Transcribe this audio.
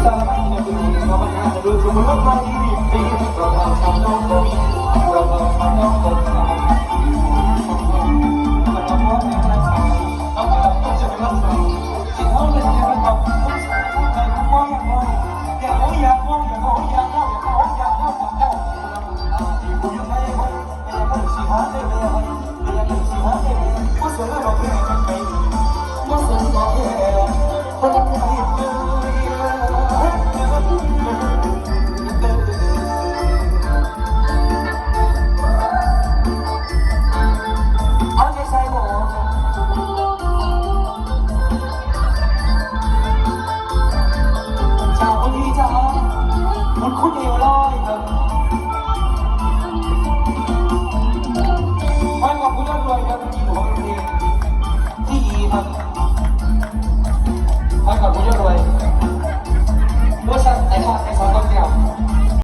สารพัดเนี่ยคือเราไม่อาจจะดูสมมติว่าใครดีเราทำน้องคนเราทำน้องคนเราทำน้องคนเราเอาไปต้องจะเป็นรักษาสิ่งที่เราเป็นจะเป็นแบบผู้ชายผู้ชายผู้มองอย่างไรอยากมองอยากมองอยากมองอยากมองอยากมองอยากมองอยากมองที่กูยังไม่ได้ไม่ได้ไม่สิหาได้ไม่ได้ไม่ได้สิหาได้ผู้สวยเราเป็นคนไปผู้สวยเราเป็นคนไปคุณ